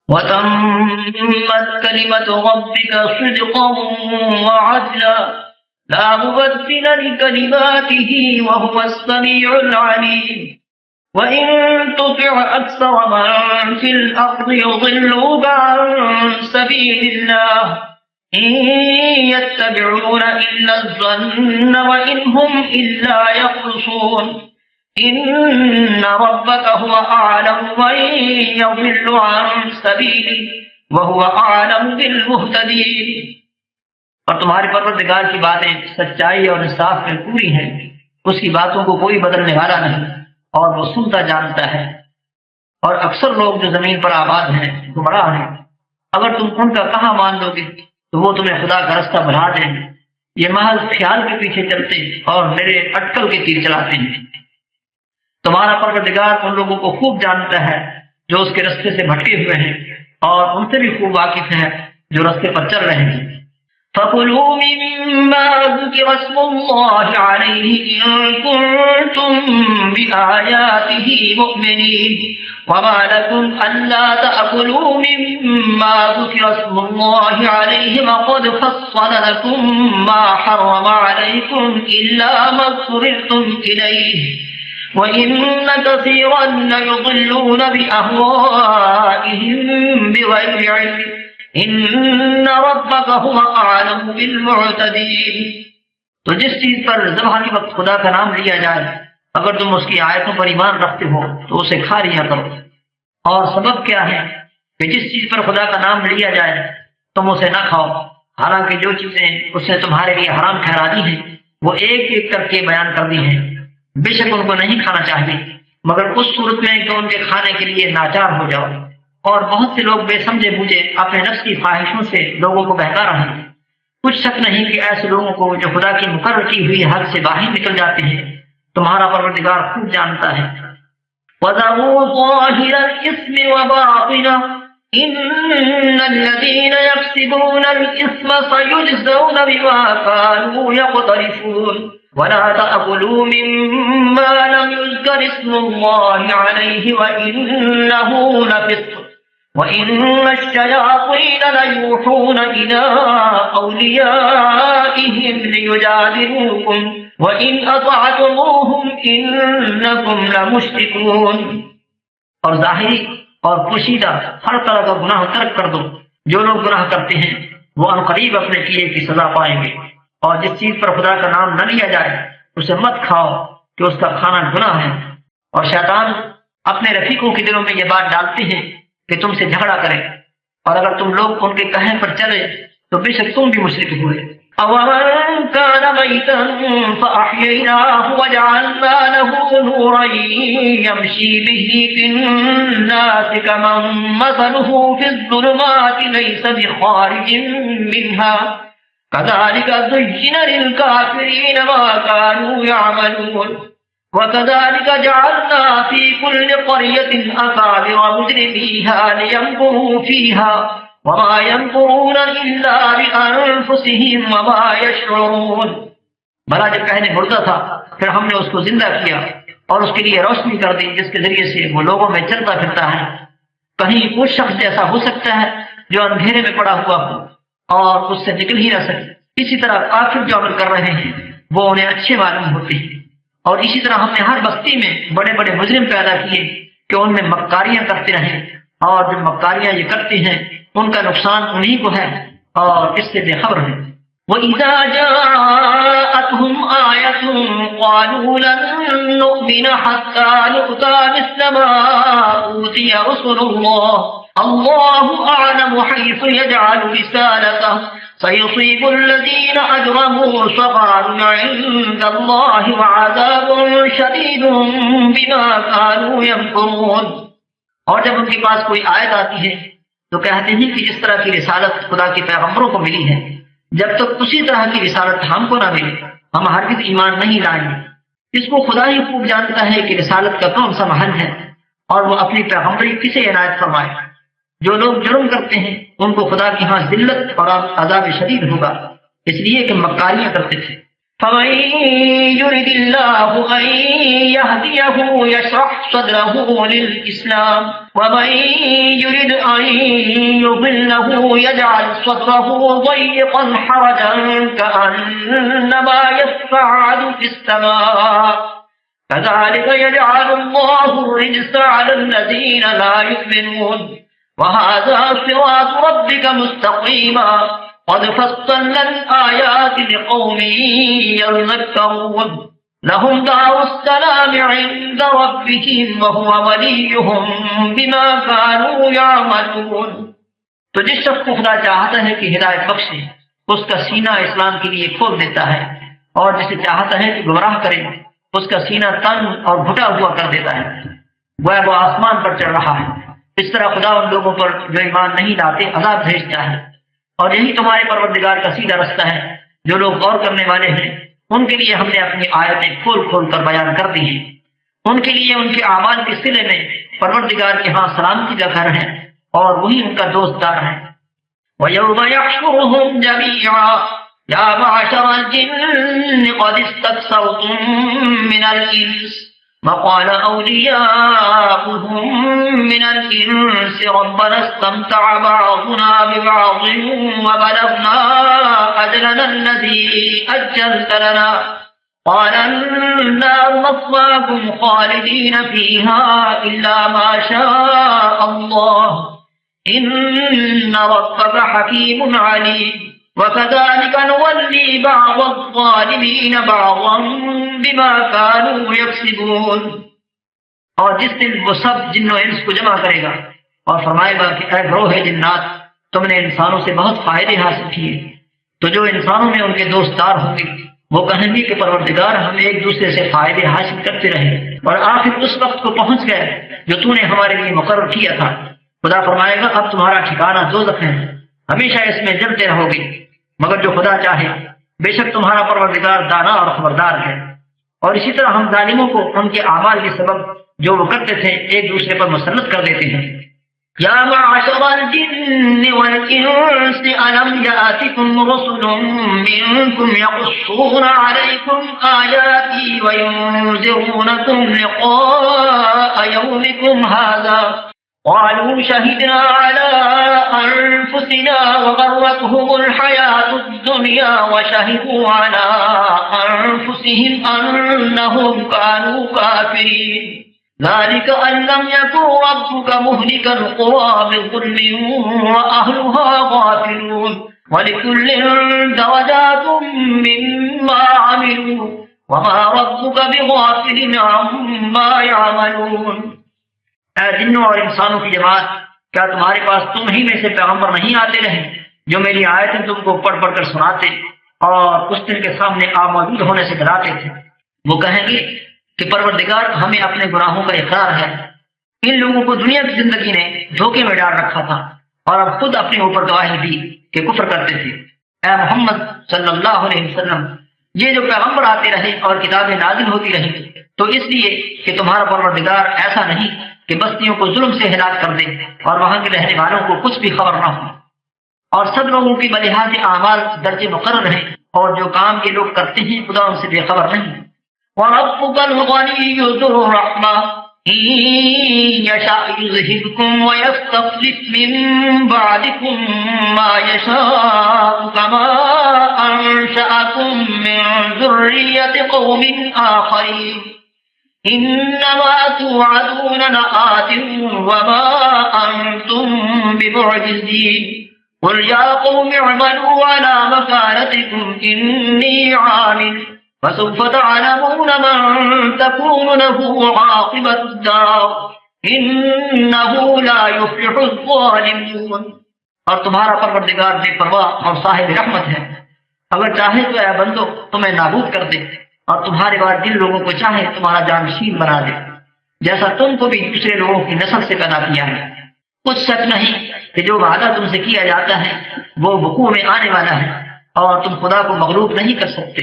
وَتَمَّتْ كَلِمَةُ رَبِّكَ صِدْقًا وَعَدْلًا لَا مُبَدِّلَ لِكَلِمَاتِهِ وَهُوَ السَّمِيعُ الْعَلِيمُ وَإِن تُطِعْ أَكْثَرَ مَن فِي الْأَرْضِ يُضِلُّوكَ عَن سَبِيلِ اللَّهِ إِن يَتَّبِعُونَ إِلَّا الظَّنَّ وَإِنْ هُمْ إِلَّا يَخْرُصُونَ إِنَّ رَبَّكَ هُوَ أَعْلَمُ مَن يَضِلُّ عَن سَبِيلِهِ وَهُوَ أَعْلَمُ بِالْمُهْتَدِينَ۔ اور تمہارے پروردگار کی باتیں سچائی اور انصاف میں پوری ہیں، اس کی باتوں کو کوئی بدلنے والا نہیں، اور وہ سنتا جانتا ہے۔ اور اکثر لوگ جو زمین پر آباد ہیں گمراہ ہیں، اگر تم ان کا کہاں مان لو گے تو وہ تمہیں خدا کا راستہ بڑھا دیں گے، یہ محض خیال کے پیچھے چلتے اور میرے اٹکل کے تیر چلاتے ہیں۔ تمہارا پروردگار ان لوگوں کو خوب جانتا ہے جو اس کے راستے سے بھٹکے ہوئے ہیں، اور ان سے بھی خوب واقف ہے جو راستے پر چل رہے ہیں۔ فَكُلُوا مِمَّا ذُكِرَ اسْمُ اللَّهِ عَلَيْهِ إِن كُنتُم بِآيَاتِهِ مُؤْمِنِينَ وَمَا لَكُمْ أَلَّا تَأْكُلُوا مِمَّا ذُكِرَ اسْمُ اللَّهِ عَلَيْهِ وَقَدْ فَصَّلَ لَكُم مَّا حَرَّمَ عَلَيْكُمْ إِلَّا مَا اضْطُرِرْتُمْ إِلَيْهِ وَإِنَّ كَثِيرًا لَّيُضِلُّونَ بِأَهْوَائِهِم بِغَيْرِ عِلْمٍ إِنَّ رَبَّكَ هُوَ أَعْلَمُ بِالْمُعْتَدِينَ۔ تو جس چیز پر ذبح کے وقت خدا کا نام لیا جائے، اگر تم اس کی آیتوں پر ایمان رکھتے ہو تو اسے کھا لیا کرو۔ اور سبب کیا ہے کہ جس چیز پر خدا کا نام لیا جائے تم اسے نہ کھاؤ، حالانکہ جو چیزیں اس نے تمہارے لیے حرام ٹھہرا دی ہیں وہ ایک ایک کر کے بیان کر دی ہیں۔ بے شک ان کو نہیں کھانا چاہیے مگر اس صورت میں کہ ان کے کھانے کے لیے ناچار ہو جاؤ۔ اور بہت سے لوگ بے سمجھے بوجھے اپنے نفس کی خواہشوں سے لوگوں کو بہکا رہے ہیں۔ کچھ شک نہیں کہ ایسے لوگوں کو جو خدا کی مقرر کی ہوئی حد سے باہر نکل جاتے ہیں تمہارا پروردگار خوب جانتا ہے۔ وَذَرُوا ظَاهِرَ الْإِثْمِ وَبَاطِنَهُ إِنَّ الَّذِينَ يَكْسِبُونَ الْإِثْمَ سَيُجْزَوْنَ بِمَا كَانُوا يَقْتَرِفُونَ وَلَا تَأْكُلُوا مِمَّا لَمْ يُذْكَرِ اسْمُ اللَّهِ عَلَيْهِ وَإِنَّهُ لَفِسْقٌ وَإِنَّ الشَّيَاطِينَ لَيُوحُونَ إِلَىٰ أَوْلِيَائِهِمْ لِيُجَادِلُوكُمْ وَإِنْ أَطَعْتُمُوهُمْ إِنَّكُمْ لَمُشْرِكُونَ۔ اور ظاہری اور پوشیدہ ہر طرح کا گناہ ترک کر دو، جو لوگ گناہ کرتے ہیں وہ عنقریب اپنے کیے کی سزا پائیں گے۔ اور جس چیز پر خدا کا نام نہ لیا جائے اسے مت کھاؤ کہ اس کا کھانا گناہ ہے۔ اور شیطان اپنے رفیقوں کے دلوں میں یہ بات ڈالتے ہیں کہ تم سے جھگڑا کریں، اور اگر تم لوگ ان کے کہنے پر چلے تو بے شک تم بھی مشرک ہوئے۔ أَوَمَنْ كَانَ مَيْتًا فَأَحْيَيْنَاهُ وَجَعَلْنَا لَهُ نُورًا يَمْشِي بِهِ فِي النَّاسِ كَمَن مَّثَلُهُ فِي الظُّلُمَاتِ لَيْسَ بِخَارِجٍ مِّنْهَا كَذَلِكَ زُيِّنَ لِلْكَافِرِينَ مَا كَانُوا يَعْمَلُونَ وَكَذَلِكَ جَعَلْنَا فِي كُلِّ قَرْيَةٍ أَكَابِرَ مُجْرِمِيهَا لِيَمْكُرُوا فِيهَا وَمَا يَمْكُرُونَ إِلَّا بِأَنفُسِهِمْ وَمَا يَشْعُرُونَ۔ بھلا جب پہلے مردہ تھا پھر ہم نے اس کو زندہ کیا اور اس کے لیے روشنی کر دی جس کے ذریعے سے وہ لوگوں میں چلتا پھرتا ہے۔ کہیں کچھ شخص ایسا ہو سکتا ہے جو اندھیرے میں پڑا ہوا ہو اور اس سے نکل ہی نہ سکے۔ اسی طرح کافر جو عمل کر رہے ہیں وہ انہیں اچھے معلوم ہوتے ہیں۔ اور اسی طرح ہم نے ہر بستی میں بڑے بڑے مجرم پیدا کیے کہ ان میں مکاریاں کرتے رہیں، اور جو مکاریاں یہ کرتے ہیں ان کا نقصان انہی کو ہے اور اس سے بے خبر ہیں۔ وَإِذَا جَاءَتْهُمْ آيَةٌ قَالُوا لَن نُّؤْمِنَ حَتَّىٰ نُؤْتَىٰ مِثْلَ مَا أُوتِيَ رُسُلُ اللَّهُ أَعْلَمُ حَيْثُ يَجْعَلُ رِسَالَتَهُ سَيُصِيبُ الَّذِينَ أَجْرَمُوا صَغَارٌ عِندَ اللَّهِ وَعَذَابٌ شَدِيدٌ بِمَا كَانُوا يَمْكُرُونَ۔ اور جب ان کے پاس کوئی آیت آتی ہے تو کہتے ہیں کہ اس طرح کی رسالت خدا کے پیغمبروں کو ملی ہے، جب تک اسی طرح کی رسالت ہم کو نہ ملے ہم ہرگز ایمان نہیں لائیں گے۔ اس کو خدا ہی خوب جانتا ہے کہ رسالت کا کون سا محل ہے اور وہ اپنی پیغمبری کسے عنایت فرمائے۔ جو لوگ جرم کرتے ہیں ان کو خدا کی ہاں ذلت اور عذاب شدید ہوگا، اس لیے کہ مکاریاں کرتے تھے۔ فمن يرد الله أن يهديه يشرح صدره للإسلام ومن يرد أن يضله يجعل صدره ضيقا حرجا كأنما يصعد في السماء كذلك يجعل الله الرجس على الذين لا يؤمنون وهذا صراط ربك مستقيما قد فصلنا الآيات لقوم يذكرون لهم دار السلام عند ربهم وهو وليهم بما كانوا يعملون۔ تو جس شخص کو خدا چاہتا ہے کہ ہدایت بخشے اس کا سینہ اسلام کے لیے کھول دیتا ہے، اور جسے چاہتا ہے کہ گمراہ کرے اس کا سینہ تنگ اور گھٹا ہوا کر دیتا ہے، گویا وہ آسمان پر چڑھ رہا ہے۔ اس طرح خدا ان لوگوں پر جو ایمان نہیں لاتے عذاب بھیجتا ہے، اور یہی تمہارے پروردگار کا سیدھا رستہ ہے۔ جو لوگ غور کرنے والے ہیں ان کے لیے ہم نے اپنی آیتیں کھول کھول کر بیان کر دی ہیں، ان کے لیے ان کے اعمال کے صلے میں پروردگار کے ہاں سلامتی کا گھر ہے، اور وہی ان کا دوست دار ہے۔ وَيَوْمَ يَحْشُرُهُمْ جَمِيعًا يَا مَعْشَرَ الْجِنِّ قَدِ اسْتَكْثَرْتُم مِّنَ الْإِنسِ وقال أولياؤهم من الإنس ربنا استمتع بعضنا ببعض وبلغنا أجلنا الذي أجلت لنا قال النار مثواكم خالدين فيها إلا ما شاء الله إن ربك حكيم عليم وَكَذَلِكَ نُوَلِّي بَعْضَ الظَّالِمِينَ بَعْضًا بِمَا كَانُوا يَكْسِبُونَ۔ اور جس دن وہ سب جن و انس کو جمع کرے گا اور فرمائے گا کہ اے گروہ جنات، تم نے انسانوں سے بہت فائدے حاصل کیے، تو جو انسانوں میں ان کے دوست دار ہوں گے وہ کہیں گے کہ پروردگار ہم ایک دوسرے سے فائدے حاصل کرتے رہے، اور آخر اس وقت کو پہنچ گئے جو تو نے ہمارے لیے مقرر کیا تھا۔ خدا فرمائے گا اب تمہارا ٹھکانہ دوزخ ہے، ہمیشہ اس میں جلتے رہو گے، مگر جو خدا چاہے، بے شک تمہارا پروردگار دانا اور خبردار ہے۔ اور اسی طرح ہم ظالموں کو ان کے اعمال کے سبب جو وہ کرتے تھے ایک دوسرے پر مسلط کر دیتے ہیں۔ یا معشر الجن والانس الم یاتکم رسل منکم یقصون علیکم آیاتی وینذرونکم لقاء یومکم هذا قالوا شهدنا على أنفسنا وغرتهم الحياة الدنيا وشهدوا على أنفسهم أنهم كانوا كافرين ذلك أن لم يكن ربك مهلك القرى بظلم وأهلها غافلون ولكل درجات مما عملوا وما ربك بغافل عما يعملون۔ اے جنوں اور انسانوں کی جماعت، کیا تمہارے پاس تم ہی میں سے پیغمبر نہیں آتے رہے جو میری آیتیں تم کو پڑھ پڑھ کر سناتے اور اس دن کے سامنے موجود ہونے سے ڈراتے تھے؟ وہ کہیں گے کہ پروردگار ہمیں اپنے گناہوں کا اقرار ہے، ان لوگوں کو دنیا کی زندگی نے دھوکے میں ڈال رکھا تھا اور اب خود اپنے اوپر گواہی دی کہ کفر کرتے تھے۔ اے محمد صلی اللہ علیہ وسلم، یہ جو پیغمبر آتے رہے اور کتابیں نازل ہوتی رہیں تو اس لیے کہ تمہارا پروردگار ایسا نہیں کہ بستیوں کو ظلم سے ہلاک کر دے اور وہاں کے رہنے والوں کو کچھ بھی خبر نہ ہو، اور سب لوگوں کی بلحاظ اعمال درجے مقرر ہیں، اور جو کام یہ لوگ کرتے ہیں خدا ان سے بے خبر نہیں۔ وَرَبُّكَ الْغَنِيُّ ذُو الرَّحْمَةِ إِن يَشَأْ يُذْهِبْكُمْ وَيَسْتَخْلِفْ مِن بَعْدِكُم مَّا يَشَاءُ كَمَا أَنشَأَكُم مِّن ذُرِّيَّةِ قَوْمٍ آخَرِينَ إِنَّمَا تُوعَدُونَ لَآتٍ وَمَا أَنتُم بِمُعْجِزِينَ قُلْ يَا قَوْمِ اعْمَلُوا عَلَىٰ مَكَانَتِكُمْ إِنِّي عَامِلٌ فَسَوْفَ تَعْلَمُونَ مَن تَكُونُ لَهُ عَاقِبَةُ الدَّارِ إِنَّهُ لَا يُفْلِحُ الظَّالِمُونَ۔ اور تمہارا پروردگار بے پرواہ اور صاحب رحمت ہے، اگر چاہے تو اے بندو تمہیں نابود کر دے، اور تمہارے بعد جن لوگوں کو چاہے تمہارا جانشین بنا دے، جیسا تم کو بھی دوسرے لوگوں کی نسل سے پیدا کیا ہے۔ کچھ شک نہیں کہ جو وعدہ تم سے کیا جاتا ہے وہ وقوع میں آنے والا ہے، اور تم خدا کو مغلوب نہیں کر سکتے۔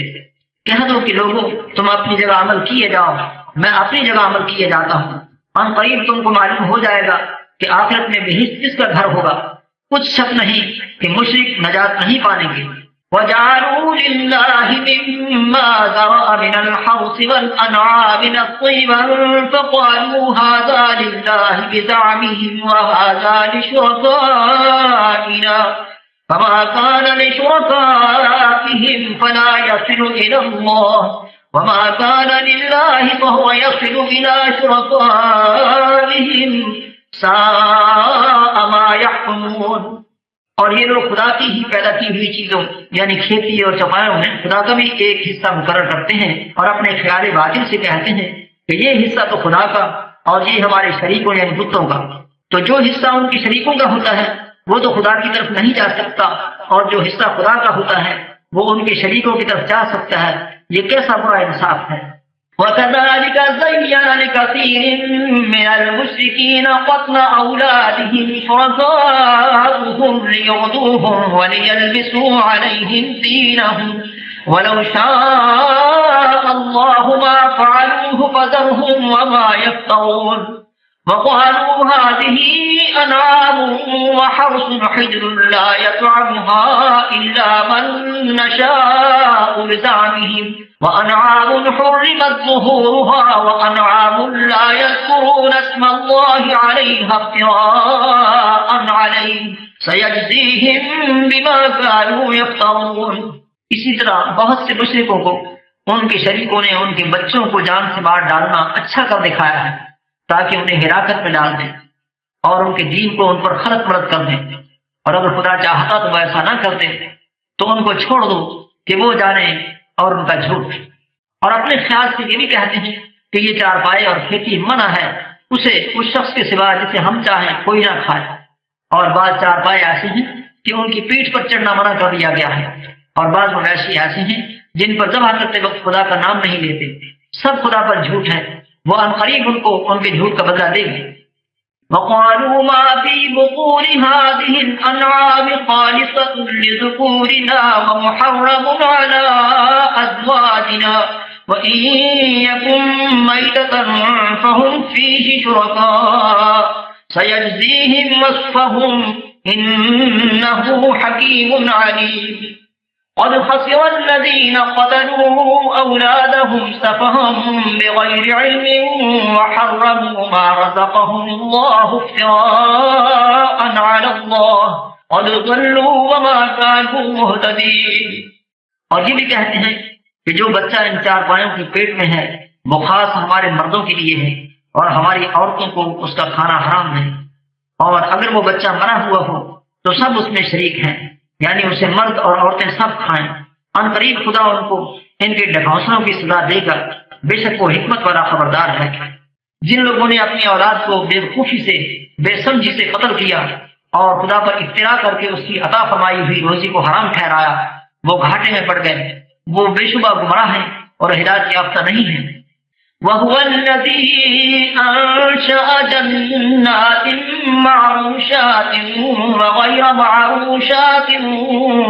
کہہ دو کہ لوگوں تم اپنی جگہ عمل کیے جاؤ، میں اپنی جگہ عمل کیے جاتا ہوں۔ ان قریب تم کو معلوم ہو جائے گا کہ آخرت میں بہشت کس کا گھر ہوگا۔ کچھ شک نہیں کہ مشرک نجات نہیں پائیں گے، وجعلوا لله مما ذرأ من الحرث والأنعام نصيبا فقالوا هذا لله بزعمهم وهذا لشركائنا فما كان لشركائهم فلا يصل إلى الله وما كان لله فهو يصل إلى شركائهم ساء ما يحكمون۔ اور یہ لوگ خدا کی ہی پیدا کی ہوئی چیزوں یعنی کھیتی اور چوپایوں میں خدا کا بھی ایک حصہ مقرر کرتے ہیں اور اپنے خیال باطل سے کہتے ہیں کہ یہ حصہ تو خدا کا اور یہ ہمارے شریکوں یعنی بتوں کا۔ تو جو حصہ ان کی شریکوں کا ہوتا ہے وہ تو خدا کی طرف نہیں جا سکتا، اور جو حصہ خدا کا ہوتا ہے وہ ان کے شریکوں کی طرف جا سکتا ہے۔ یہ کیسا برا انصاف ہے۔ وَكَذَلِكَ زَيَّنَ لِكَثِيرٍ مِّنَ الْمُشْرِكِينَ قَتْلَ أَوْلَادِهِمْ شُرَكَاؤُهُمْ لِيُرْدُوهُمْ وَلِيَلْبِسُوا عَلَيْهِمْ دِينَهُمْ وَلَوْ شَاءَ اللَّهُ مَا فَعَلُوهُ فَذَرْهُمْ وَمَا يَفْتَرُونَ وَقَالُوا هَٰذِهِ أَنْعَامٌ وَحَرْثٌ حِجْرٌ لَّا يَطْعَمُهَا إِلَّا مَن نَّشَاءُ بِزَعْمِهِمْ وَأَنْعَامٌ حُرِّمَتْ ظُهُورُهَا وَأَنْعَامٌ لَّا يَذْكُرُونَ اسْمَ اللَّهِ عَلَيْهَا افْتِرَاءً عَلَيْهِ سَيَجْزِيهِم بِمَا كَانُوا يَفْتَرُونَ۔ اسی طرح بہت سے مشرکوں کو ان کے شریکوں نے ان کے بچوں کو جان سے مار ڈالنا اچھا کر دکھایا ہے تاکہ انہیں ہلاکت میں ڈال دیں اور ان کے دین کو ان پر خلط مرد کر دیں، اور اگر خدا چاہتا تو ایسا نہ کرتے تو ان کو چھوڑ دو کہ وہ جانے اور ان کا جھوٹ۔ اور اپنے خیال سے یہ بھی کہتے ہیں کہ یہ چارپائے اور کھیتی منع ہے اسے اس شخص کے سوا جسے ہم چاہیں کوئی نہ کھائے، اور بعض چارپائے ایسے ہیں کہ ان کی پیٹھ پر چڑھنا منع کر دیا گیا ہے، اور بعض مویشی ایسے ہیں جن پر ذبح کرتے وقت خدا کا نام نہیں لیتے۔ سب خدا پر جھوٹ ہے، وہ عنقریب ان کو ان کے جھوٹ کا بدلہ دیں گے۔ وَقَالُوا مَا فِي بُطُونِ هَٰذِهِ الْأَنْعَامِ خَالِصَةٌ لِّذُكُورِنَا وَمُحَرَّمٌ عَلَىٰ أَزْوَاجِنَا وَإِن يَكُن مَّيْتَةً فَهُمْ فِيهِ شُرَكَاءُ سَيَجْزِيهِمْ وَصْفَهُمْ إِنَّهُ حَكِيمٌ عَلِيمٌ۔ قد خسر الذين قتلوا أولادهم سفها بغير علم وحرموا ما رزقهم الله افتراء على الله قد ضلوا وما كانوا مهتدين۔ اور یہ بھی کہتے ہیں کہ جو بچہ ان چار پایوں کے پیٹ میں ہے وہ خاص ہمارے مردوں کے لیے ہے اور ہماری عورتوں کو اس کا کھانا حرام ہے، اور اگر وہ بچہ مرا ہوا ہو تو سب اس میں شریک ہیں، یعنی اسے مرد اور عورتیں سب کھائیں۔ ان قریب خدا ان کو ان کے ڈھکوسلوں کی سزا دے گا، بے شک وہ حکمت والا خبردار ہے۔ جن لوگوں نے اپنی اولاد کو بے وقوفی سے بے سمجھی سے قتل کیا اور خدا پر افترا کر کے اس کی عطا فرمائی ہوئی روزی کو حرام ٹھہرایا وہ گھاٹے میں پڑ گئے، وہ بے شبہ گمراہ ہیں اور ہدایت یافتہ نہیں ہیں۔ وَهُوَ الَّذِي أَنشَأَ جَنَّاتٍ مَّعْرُوشَاتٍ وَغَيْرَ مَعْرُوشَاتٍ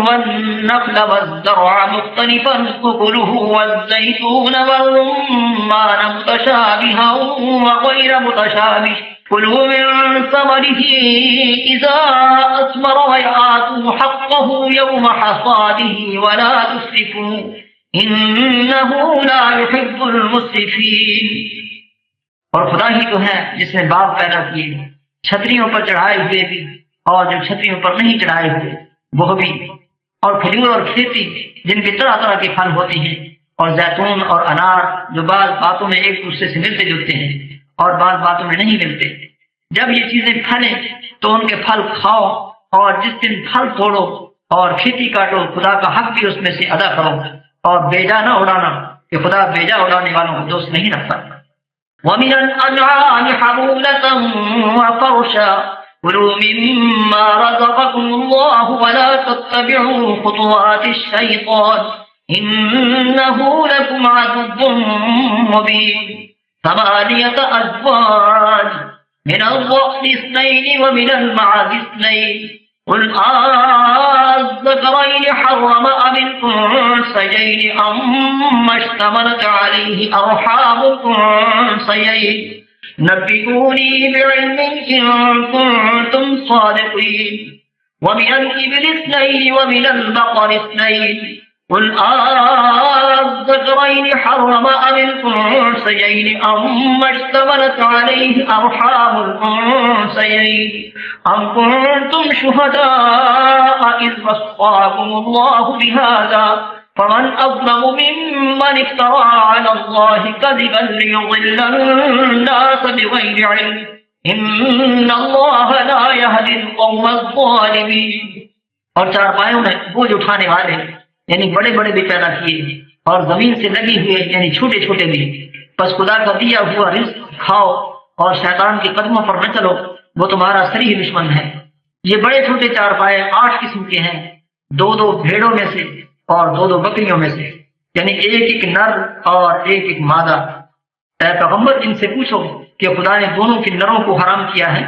وَالنَّخْلَ وَالزَّرْعَ مُخْتَلِفًا أُكُلُهُ وَالزَّيْتُونَ وَالرُّمَّانَ مُتَشَابِهًا وَغَيْرَ مُتَشَابِهٍ كُلُوا مِن ثَمَرِهِ إِذَا أَثْمَرَ وَآتُوا حَقَّهُ يَوْمَ حَصَادِهِ وَلَا تُسْرِفُوا انہو لا يحب المسرفین۔ اور خدا ہی تو ہے جس نے باغ پیدا کیے، چھتریوں پر چڑھائے ہوئے بھی اور جو چھتریوں پر نہیں چڑھائے ہوئے وہ بھی، اور کھجور اور کھیتی جن کی طرح طرح کے پھل ہوتے ہیں، اور زیتون اور انار جو بعض باتوں میں ایک دوسرے سے ملتے جلتے ہیں اور بعض باتوں میں نہیں ملتے۔ جب یہ چیزیں پھلیں تو ان کے پھل کھاؤ، اور جس دن پھل توڑو اور کھیتی کاٹو خدا کا حق بھی اس میں سے ادا کرو، اور بیجا نہ اڑانا کہ خدا بیجا اڑانے والوں کو دوست نہیں رکھتا۔ وَمِنَ الْأَنْعَامِ حَمُولَةً وَفَرْشًا كُلُوا مِمَّا رَزَقَكُمُ اللَّهُ وَلَا تَتَّبِعُوا خُطُوَاتِ الشَّيْطَانِ إِنَّهُ لَكُمْ عَدُوٌّ مُّبِينٌ۔ ثَمَانِيَةَ أَزْوَاجٍ مِنَ الضَّأْنِ اثْنَيْنِ وَمِنَ الْمَعْزِ اثْنَيْنِ قُلْ آلذَّكَرَيْنِ حَرَّمَ أَمِ الْأُنثَيَيْنِ أَمَّا اشْتَمَلَتْ عَلَيْهِ أَرْحَامُ الْأُنثَيَيْنِ نَبِّئُونِي بِعِلْمٍ إِن كُنتُمْ صَادِقِينَ۔ ومن الإبل اثنين ومن البقر اثنين قل الذكرين حرم أم الأنثيين أما اشتملت عليه أرحام الأنثيين أم كنتم شهداء إذ وصاكم الله بهذا فمن أظلم ممن افترى على الله كذبا ليضل الناس بغير علم إن الله لا يهدي القوم الظالمين۔ اور چارپائیوں میں بوجھ اٹھانے والے یعنی بڑے بڑے بھی پیدا کیے اور زمین سے لگے ہوئے یعنی چھوٹے چھوٹے بھی، بس خدا کا دیا ہوا رزق کھاؤ اور شیطان کے قدموں پر نہ چلو، وہ تمہارا صریح دشمن ہے۔ یہ بڑے چھوٹے چارپائے 8 قسم کے ہیں، 2 بھیڑوں میں سے اور 2 بکریوں میں سے، یعنی ایک نر اور ایک مادہ۔ اے پیغمبر ان سے پوچھو کہ خدا نے دونوں کے نروں کو حرام کیا ہے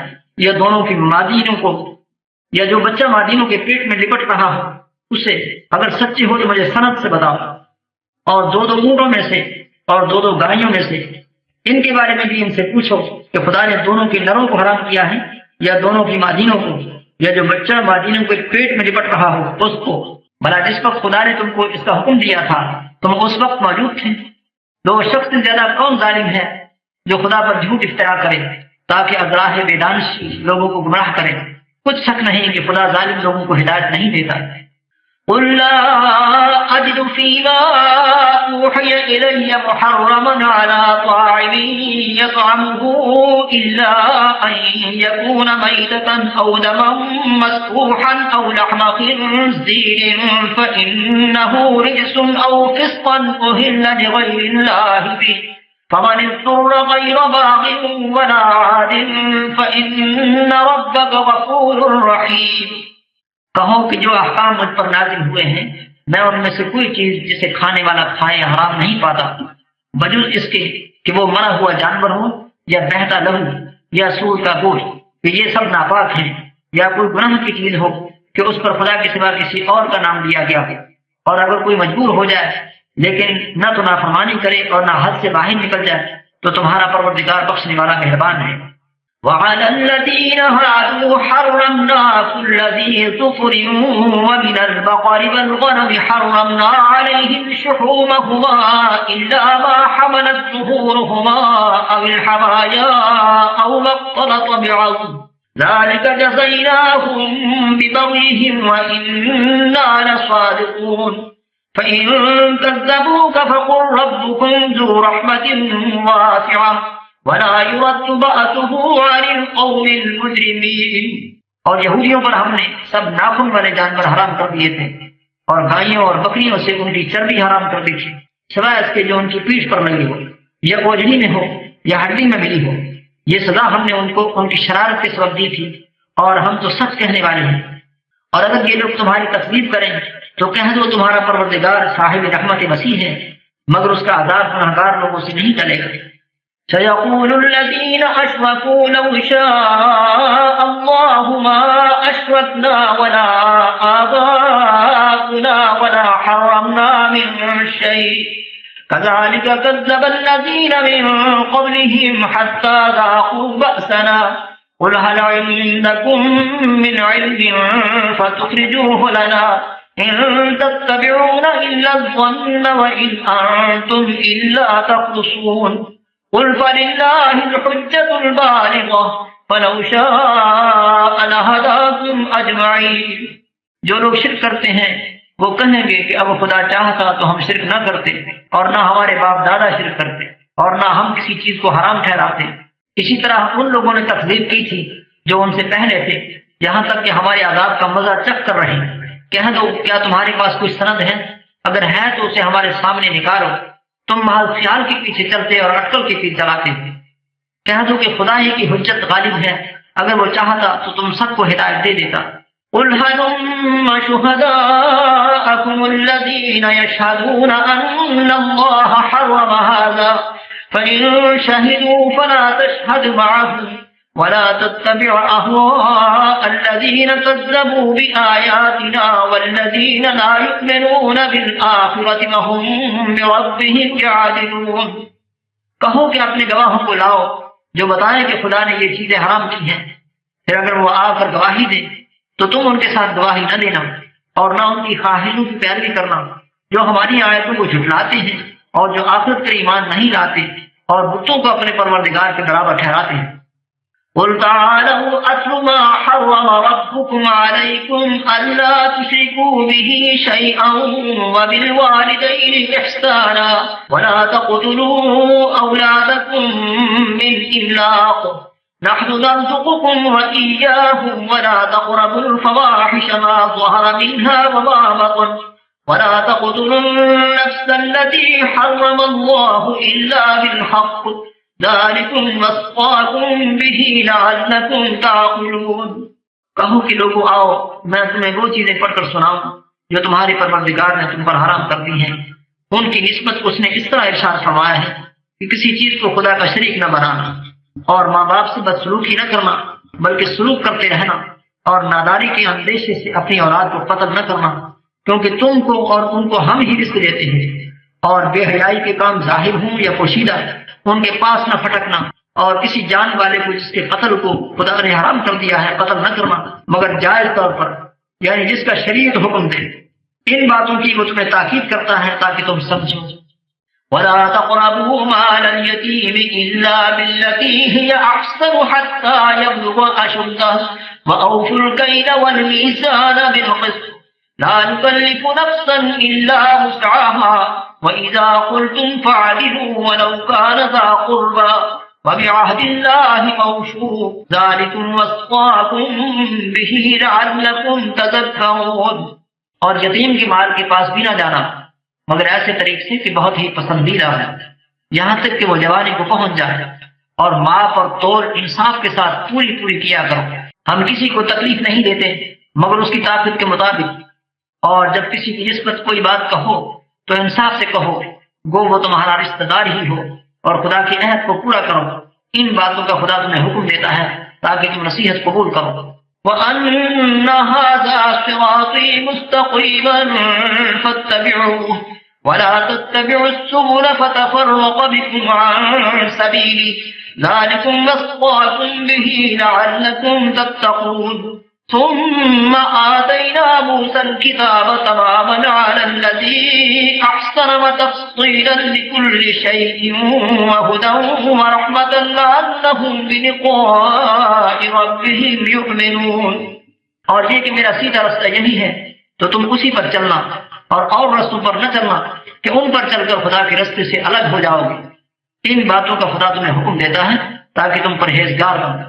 یا دونوں کی مادینوں کو، یا جو بچہ مادینوں کے پیٹ میں لپٹ رہا ہو اسے؟ اگر سچی ہو تو مجھے سند سے بتاؤ۔ اور 2 اونٹوں میں سے اور 2 گائیوں میں سے، ان کے بارے میں بھی ان سے پوچھو کہ خدا نے دونوں کے نروں کو حرام کیا ہے یا دونوں کی مادینوں کو، یا جو بچہ مادینوں کے پیٹ میں لپٹ رہا ہو اس کو۔ بھلا جس وقت خدا نے تم کو اس کا حکم دیا تھا تم اس وقت موجود تھے؟ 2 شخص سے زیادہ کون ظالم ہے جو خدا پر جھوٹ افترا کرے تاکہ اگراہ بے دانش لوگوں کو گمراہ کرے؟ کچھ شک نہیں کہ خدا ظالم لوگوں کو ہدایت نہیں دیتا۔ قل لا أجد فيما أوحي إلي محرما على طاعم يطعمه إلا أن يكون ميتة أو دما مسفوحا أو لحم خنزير فإنه رجس أو فسقا أهل لغير الله به فمن اضطر غير باغ ولا عاد فإن ربك غفور رحيم۔ کہو کہ جو احکام مجھ پر نازل ہوئے ہیں میں ان میں سے کوئی چیز جسے کھانے والا کھائے حرام نہیں پاتا، بجز اس کے کہ وہ مرا ہوا جانور ہو یا بہتا لہو یا سور کا گوشت، کہ یہ سب ناپاک ہیں، یا کوئی گناہ کی چیز ہو کہ اس پر خدا کے سوا کسی اور کا نام لیا گیا ہو۔ اور اگر کوئی مجبور ہو جائے لیکن نہ تو نافرمانی کرے اور نہ حد سے باہر نکل جائے تو تمہارا پروردگار بخشنے والا مہربان ہے۔ وعلى الذين هادوا حرمنا كل ذي ظفر ومن البقر والغنم حرمنا عليهم شحومهما إلا ما حملت ظهورهما أو الحوايا أو ما اختلط بعظم ذلك جزيناهم ببغيهم وإنا لصادقون فإن كذبوك فقل ربكم ذو رحمة واسعة ولا يرد بأسه عن القوم المجرمين۔ اور یہودیوں پر ہم نے سب ناخن والے جانور حرام کر دیے تھے اور گائیوں اور بکریوں سے ان کی چربی حرام کر دی تھی، سوائے اس کے جو ان کی پیٹھ پر لگی ہو یا اوجڑی میں ہو یا ہڈی میں ملی ہو۔ یہ سزا ہم نے ان کو ان کی شرارت کے سبب دی تھی اور ہم تو سچ کہنے والے ہیں۔ اور اگر یہ لوگ تمہاری تکذیب کریں تو کہہ دو تمہارا پروردگار صاحب رحمت وسیع ہے، مگر اس کا عذاب گنہگار لوگوں سے نہیں ٹلے گا۔ سيقول الذين أشركوا لو شاء الله ما أشركنا ولا آباؤنا ولا حرمنا من شيء كذلك كذب الذين من قبلهم حتى ذاقوا بأسنا قل هل عندكم من علم فتخرجوه لنا إن تتبعون إلا الظن وإن أنتم إلا تخرصون قل فلله الحجة البالغة فلو شاء لهداكم أجمعين۔ جو لوگ شرک کرتے ہیں وہ کہیں گے کہ اب خدا چاہتا تو ہم شرک نہ کرتے اور نہ ہمارے باپ دادا شرک کرتے اور نہ ہم کسی چیز کو حرام ٹھہراتے۔ اسی طرح ان لوگوں نے تکذیب کی تھی جو ان سے پہلے تھے، یہاں تک کہ ہمارے عذاب کا مزہ چکھ کر رہے۔ کہہ دو کیا تمہارے پاس کوئی سند ہے؟ اگر ہے تو اسے ہمارے سامنے نکالو۔ تم محض خیال کے پیچھے چلتے اور اٹکل کے پیچھے چلاتے تھے۔ کہہ دو کہ خدا ہی کی حجت غالب ہے، اگر وہ چاہتا تو تم سب کو ہدایت دے دیتا۔ قل هلم شهداءكم الذين يشهدون أن الله حرم هذا فإن شهدوا فلا تشهد معهم ولا تتبع أهواء الذين كذبوا بآياتنا والذين لا يؤمنون بالآخرة وهم بربهم يعدلون۔ کہو کہ اپنے گواہوں کو لاؤ جو بتائیں کہ خدا نے یہ چیزیں حرام کی ہیں، پھر اگر وہ آ کر گواہی دیں تو تم ان کے ساتھ گواہی نہ دینا اور نہ ان کی خواہشوں کی پیروی کرنا جو ہماری آیتوں کو جھٹلاتے ہیں اور جو آخرت پر ایمان نہیں لاتے اور بتوں کو اپنے پروردگار کے برابر ٹھہراتے ہیں۔ قل تعالوا اتل ما حرم ربكم عليكم الا تشركوا به شيئا وبالوالدين احسانا ولا تقتلوا اولادكم من املاق نحن نرزقكم واياهم ولا تقربوا الفواحش ما ظهر منها وما بطن ولا تقتلوا النفس التي حرم الله الا بالحق ذالکم وصاکم بہ لعلکم تعقلون۔ کہو کہ لوگوں آؤ میں تمہیں وہ چیزیں پڑھ کر سناؤں جو تمہارے پروردگار نے تم پر حرام کر دی ہیں۔ ان کی نسبت اس نے اس طرح ارشاد فرمایا ہے کہ کسی چیز کو خدا کا شریک نہ بنانا اور ماں باپ سے بدسلوکی نہ کرنا بلکہ سلوک کرتے رہنا اور ناداری کے اندیشے سے اپنی اولاد کو قتل نہ کرنا، کیونکہ تم کو اور ان کو ہم ہی رزق دیتے ہیں۔ اور بے حیائی کے کام ظاہر ہوں یا پوشیدہ ان کے پاس نہ پھٹکنا، اور کسی جان والے کو جس کے قتل کو خدا نے حرام کر دیا ہے قتل نہ کرنا مگر جائز طور پر، یعنی جس کا شریعت حکم دے۔ ان باتوں کی وہ تمہیں تاکید کرتا ہے تاکہ تم سمجھو۔ وَلَا تَقْرَبُوا مَالَ الْيَتِيمِ إِلَّا بِالَّتِي هِيَ أَحْسَنُ حَتَّى يَبْلُغَ أَشُدَّهُ وَأَوْفُوا الْكَيْلَ وَالْمِيزَانَ بِالْقِسْطِ لَا نُكَلِّفُ نَفْسًا إِلَّا وُسْعَهَا وَإِذَا قُلْتُمْ فَاعْدِلُوا وَلَوْ كَانَ ذَا قُرْبَىٰ وَبِعَهْدِ اللَّهِ أَوْفُوا ذَٰلِكُمْ وَصَّاكُم بِهِ لَعَلَّكُمْ تَذَكَّرُونَ۔ اور یتیم کے مال کے پاس بھی نہ جانا مگر ایسے طریقے سے کہ بہت ہی پسندیدہ ہے، یہاں تک کہ وہ جوانی کو پہنچ جائے، اور ماپ اور تول انصاف کے ساتھ پوری کیا کرو۔ ہم کسی کو تکلیف نہیں دیتے مگر اس کی طاقت کے مطابق، اور جب کسی کی نسبت کوئی بات کہو تو انصاف سے کہو، گو وہ تمہارا رشتہ دار ہی ہو، اور خدا کی عہد کو پورا کرو۔ ان باتوں کا خدا تمہیں حکم دیتا ہے تاکہ تم نصیحت قبول کرو۔ وَأَنَّ هَذَا صِرَاطِي مُسْتَقِيمًا فَاتَّبِعُوهُ وَلَا تَتَّبِعُوا السُّبُلَ فَتَفَرَّقَ بِكُمْ عَن سَبِيلِهِ ذَٰلِكُمْ وَصَّاكُم بِهِ لَعَلَّكُمْ تَتَّقُونَ۔ ثم آتينا موسى الكتاب تماما على الذي أحسن وتفصيلا لكل شيء وهدى ورحمة لعلهم بلقاء ربهم يؤمنون۔ اور یہ کہ میرا سیدھا رستہ یہی ہے تو تم اسی پر چلنا اور رستوں پر نہ چلنا کہ ان پر چل کر خدا کے رستے سے الگ ہو جاؤ گے۔ ان باتوں کا خدا تمہیں حکم دیتا ہے تاکہ تم پرہیزگار بنو۔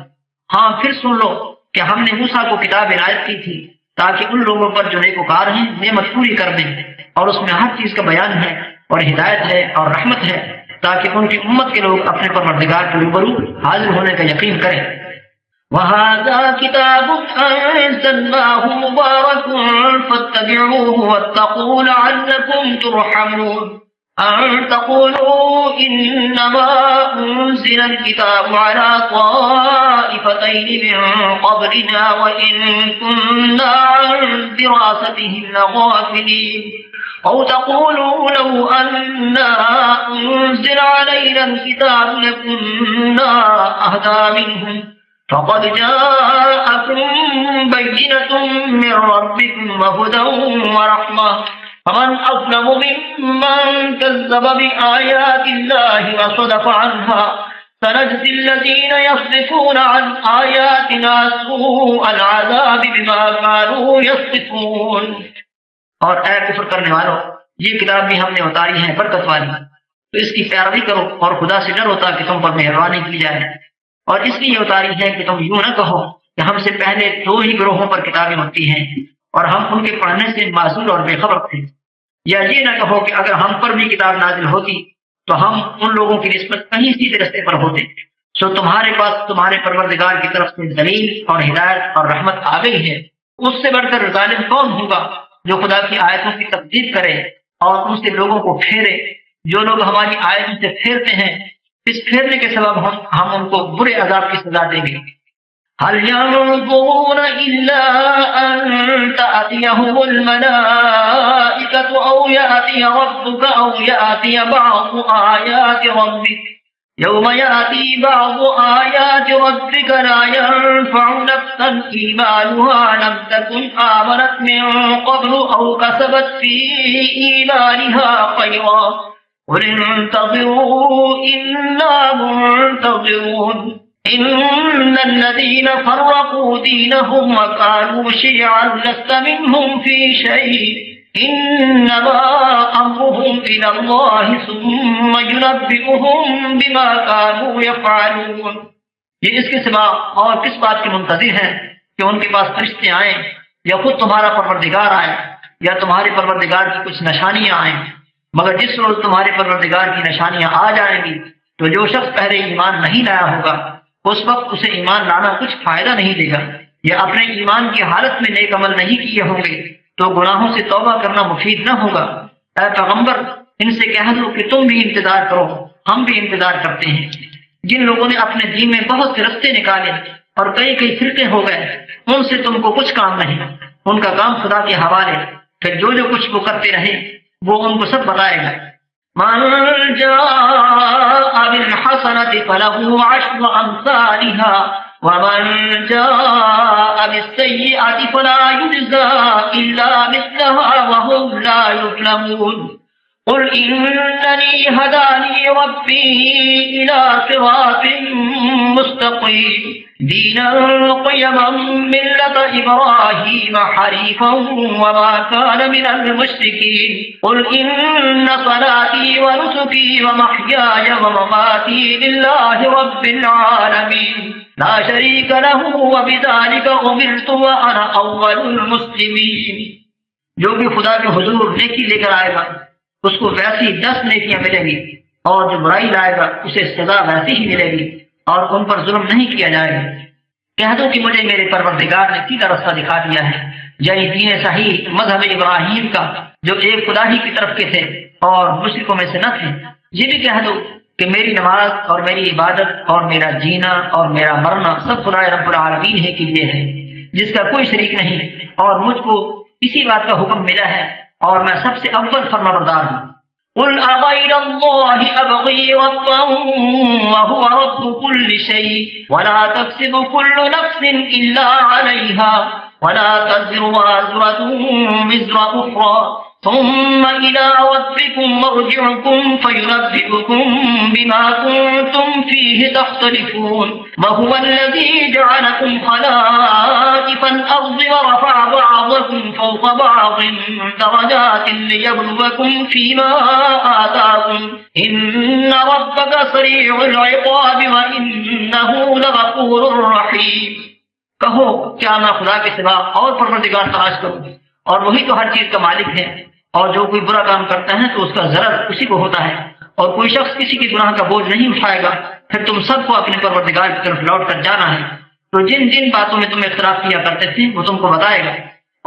ہاں پھر سن لو کہ ہم نے موسیٰ کو کتاب عنایت کی تھی تاکہ ان لوگوں پر جو نیکوکار ہیں نعمت پوری کر دیں، اور اس میں ہر چیز کا بیان ہے اور ہدایت ہے اور رحمت ہے تاکہ ان کی امت کے لوگ اپنے پروردگار کے روبرو حاضر ہونے کا یقین کریں۔ وَهَذَا كِتَابٌ أَنزَلْنَاهُ مُبَارَكٌ فَاتَّبِعُوهُ وَاتَّقُوا لَعَلَّكُمْ تُرْحَمُونَ۔ أَن تَقُولُوا إِنَّمَا أُنزِلَ الْكِتَابُ عَلَىٰ طَائِفَتَيْنِ مِن قَبْلِنَا وَإِن كُنَّا عَن دِرَاسَتِهِمْ لَغَافِلِينَ أَوْ تَقُولُوا لَوْ أَنَّا أُنزِلَ عَلَيْنَا الْكِتَابُ لَكُنَّا أَهْدَىٰ مِنْهُمْ فَقَدْ جَاءَكُم بَيِّنَةٌ مِّن رَّبِّكُمْ وَهُدًى وَرَحْمَةٌ فمن أظلم ممن كذب بآيات الله وصدف عنها سنجزي الذين يصدفون عن آياتنا سوء العذاب بما كانوا يصدفون۔ اور اے کفر کرنے والو، یہ کتاب بھی ہم نے اتاری ہے برکت والی، تو اس کی پیروی کرو اور خدا سے ڈرو تاکہ تم پر مہربانی کی جائے۔ اور اس لیے اتاری ہے کہ تم یوں نہ کہو کہ ہم سے پہلے 2 ہی گروہوں پر کتابیں اتری ہیں اور ہم ان کے پڑھنے سے معذور اور بے خبر تھے، یا یہ نہ کہو کہ اگر ہم پر بھی کتاب نازل ہوتی تو ہم ان لوگوں کی نسبت کہیں سیدھے رستے پر ہوتے۔ سو تمہارے پاس تمہارے پروردگار کی طرف سے دلیل اور ہدایت اور رحمت آ گئی ہے۔ اس سے بڑھ کر ظالم کون ہوگا جو خدا کی آیتوں کی تکذیب کرے اور ان سے لوگوں کو پھیرے؟ جو لوگ ہماری آیتوں سے پھیرتے ہیں، اس پھیرنے کے سبب ہم ان کو برے عذاب کی سزا دیں گے۔ هل ينظرون إلا أن تأتيهم الملائكة أو يأتي ربك أو يأتي بعض آيات ربك يوم يأتي بعض آيات ربك لا ينفع نفسا إيمانها لم تكن آمنت من قبل أو كسبت في إيمانها خيرا قل انتظروا إنا منتظرون إن الذين فرقوا دينهم وكانوا شيعا لست منهم في شيء انما امرهم الى اللہ ثم ينبئهم بما كانوا يفعلون۔ یہ اس کے سوا اور کس بات کے منتظر ہیں کہ ان کے پاس فرشتے آئیں یا خود تمہارا پروردگار آئے یا تمہارے پروردگار کی کچھ نشانیاں آئیں، مگر جس روز تمہارے پروردگار کی نشانیاں آ جائیں گی تو جو شخص پہلے ایمان نہیں لایا ہوگا اس وقت اسے ایمان لانا کچھ فائدہ نہیں دے گا، یا اپنے ایمان کی حالت میں نیک عمل نہیں کیے ہوں گے تو گناہوں سے توبہ کرنا مفید نہ ہوگا۔ اے پیغمبر ان سے کہہ دو کہ تم بھی انتظار کرو، ہم بھی انتظار کرتے ہیں۔ جن لوگوں نے اپنے دین میں بہت سے رستے نکالے اور کئی کئی فرقے ہو گئے ان سے تم کو کچھ کام نہیں، ان کا کام خدا کے حوالے، پھر جو جو کچھ وہ کرتے رہے وہ ان کو سب بتائے گا۔ من جاء بالحسنة فله عشر أمثالها ومن جاء بالسيئة فلا يجزى إلا مثلها وهم لا يظلمون قل إنني هداني ربي إلى صراط مستقيم دينا قيما ملة إبراهيم حنيفا وما كان من المشركين قل إن صلاتي ونسكي ومحياي ومماتي لله رب العالمين لا شريك له وبذلك أمرت وأنا أول المسلمين۔ جو بھی خدا کے حضور نیکی لے کر آئے گا اس کو ویسی 10 نیکیاں ملیں گی، اور جو برائی لائے گا اسے سزا ویسی ہی ملے گی، اور ان پر ظلم نہیں کیا جائے گا۔ کہہ دو کہ مجھے میرے پروردگار نے سیدھا رستہ دکھا دیا ہے، یعنی دین صحیح مذہب ابراہیم کا جو ایک خدا ہی کی طرف کے تھے اور مشرکوں میں سے نہ تھے۔ یہ بھی کہہ دو کہ میری نماز اور میری عبادت اور میرا جینا اور میرا مرنا سب خدا رب العالمین ہی کے لیے ہے جس کا کوئی شریک نہیں، اور مجھ کو اسی بات کا حکم ملا ہے اور میں سب سے اول فرمانبردار ہوں۔ قل اغير الله ابغي ربا وهو رب كل شيء ولا تكسب كل نفس الا عليها ولا تزر وازرة وزر اخرى ثم الى ربكم مرجعكم فينبئكم بما كنتم فيه تختلفون وهو الذي جعلكم خلائف الارض ورفع بعضكم فوق بعض درجات ليبلوكم فيما آتاكم ان ربك سريع العقاب وانه لغفور رحيم۔ کہو کیا میں خدا کے سوا اور پروردگار تلاش کروں، اور وہی تو ہر چیز کا مالک ہے، اور جو کوئی برا کام کرتا ہے تو اس کا ضرر اسی کو ہوتا ہے، اور کوئی شخص کسی کے گناہ کا بوجھ نہیں اٹھائے گا۔ پھر تم سب کو اپنے پروردگار کی طرف لوٹ کر جانا ہے، تو جن جن باتوں میں تم اختلاف کیا کرتے تھے وہ تم کو بتائے گا،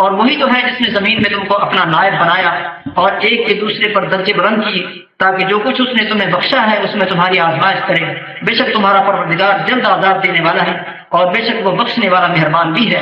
اور وہی تو ہے جس نے زمین میں تم کو اپنا نائب بنایا اور ایک کے دوسرے پر درجے بلند کیے تاکہ جو کچھ اس نے تمہیں بخشا ہے اس میں تمہاری آزمائش کرے۔ بے شک تمہارا پروردگار جلد عذاب دینے والا ہے اور بے شک وہ بخشنے والا مہربان بھی ہے۔